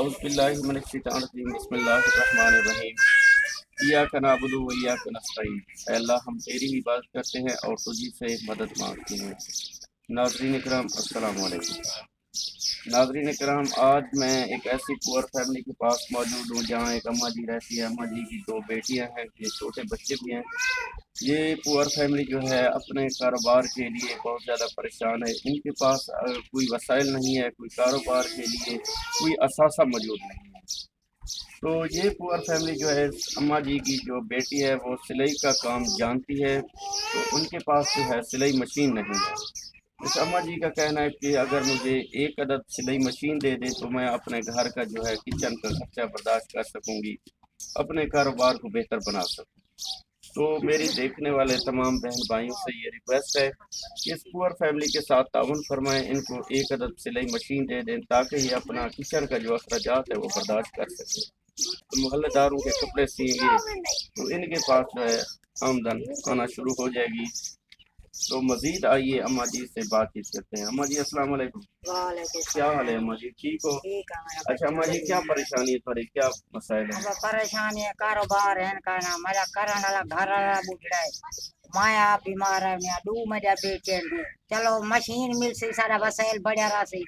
اعوذ باللہ من الشیطان الرجیم بسم اللہ الرحمن الرحیم ایاک نعبد و ایاک نستعین۔ اے اللہ ہم تیری ہی عبادت کرتے ہیں اور تجھی سے مدد مانگتے ہیں۔ ناظرین اکرام السلام علیکم۔ ناظرین اکرام، آج میں ایک ایسی پور فیملی کے پاس موجود ہوں جہاں ایک اماں جی رہتی ہے۔ اماں جی کی 2 بیٹیاں ہیں، یہ چھوٹے بچے بھی ہیں۔ یہ پور فیملی جو ہے اپنے کاروبار کے لیے بہت زیادہ پریشان ہے۔ ان کے پاس کوئی وسائل نہیں ہے، کوئی کاروبار کے لیے کوئی اثاثہ موجود نہیں ہے۔ تو یہ پور فیملی جو ہے، اماں جی کی جو بیٹی ہے وہ سلائی کا کام جانتی ہے، تو ان کے پاس جو ہے سلائی مشین نہیں ہے۔ اس اماں جی کا کہنا ہے کہ اگر مجھے 1 عدد سلائی مشین دے دیں تو میں اپنے گھر کا جو ہے کچن کا خرچہ برداشت کر سکوں گی، اپنے کاروبار کو بہتر بنا سکوں۔ تو میری دیکھنے والے تمام بہن بھائیوں سے یہ ریکویسٹ ہے کہ اس پور فیملی کے ساتھ تعاون فرمائیں، ان کو 1 عدد سلائی مشین دے دیں تاکہ یہ اپنا کچن کا جو اخراجات ہے وہ برداشت کر سکے۔ تو محلے داروں کے کپڑے سیں گے تو ان کے پاس جو ہے آمدن آنا شروع ہو جائے گی۔ تو مزید آئیے اماں جی سے بات چیت کرتے ہیں۔ اماں جی السلام علیکم۔ وعلیکم کیا السلام۔ حال ہے اماں جی، ٹھیک ہو؟ ٹھیک ہے میرا اچھا اماں جی، کیا پریشانی ہے تھوڑی، کیا مسائل ہے؟ اب پریشانی ہے، کاروبار ہے کا نا میرا کرن والا گھر والا بجڑا ہے، مایا بیمار ہے، میں 2 میرا بیٹے ہیں۔ چلو مشین مل سی سارا وسائل بڑھیا رہا سی،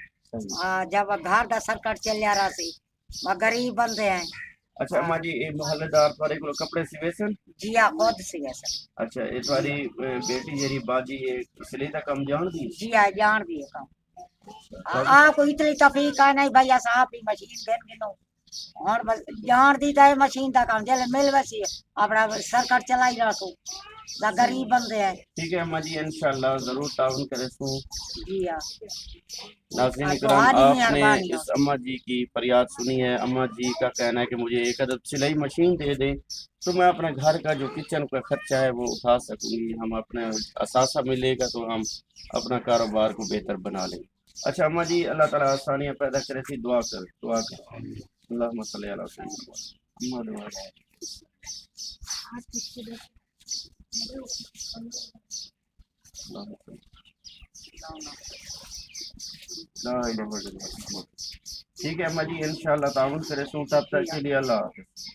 جب گھر کا سرکٹ چلیا رہا سی، وہ غریب بندے ہیں۔ اچھا اماں جی، یہ محلے دار تھوڑے کو کپڑے سیوے سن؟ جی ہاں، خود سی ویسے۔ اچھا، یہ تھوڑی بیٹی جیری باجی یہ سلائی دا کم جان دی؟ جی ہاں، جان دی ہے کام۔ آپ کو اتنی تفریق ہے نہیں بھائی، ایسا آپ ہی مشین گن گنو ہوں بس جان دی ہے مشین کا کام، جلے مل ویسی اپنا سرکٹ چلائی رکھو، غریب بندے ہیں۔ ٹھیک ہے اماں جی، انشاءاللہ ضرور تعاون کرے سوں۔ جی ہاں، ناظرین اکرام، تمہاری آپ نے مہربانی اس اماں جی کی فریاد سنی ہے۔ اماں جی کا کہنا ہے کہ مجھے 1 عدد سلائی مشین دے دیں تو میں اپنے گھر کا جو کچن کا خرچہ ہے وہ اٹھا سکوں گی، ہم اپنے اثاثہ ملے گا تو ہم اپنا کاروبار کو بہتر بنا لیں۔ اچھا اماں جی، اللہ تعالیٰ آسانیاں پیدا کرے تھی، دعا کر اللہم صلی علی سیدنا محمد۔ لا الہ الا اللہ۔ ٹھیک ہے اماں جی، انشاءاللہ تعاون کرے سوں، تب تک کے لیے اللہ حافظ۔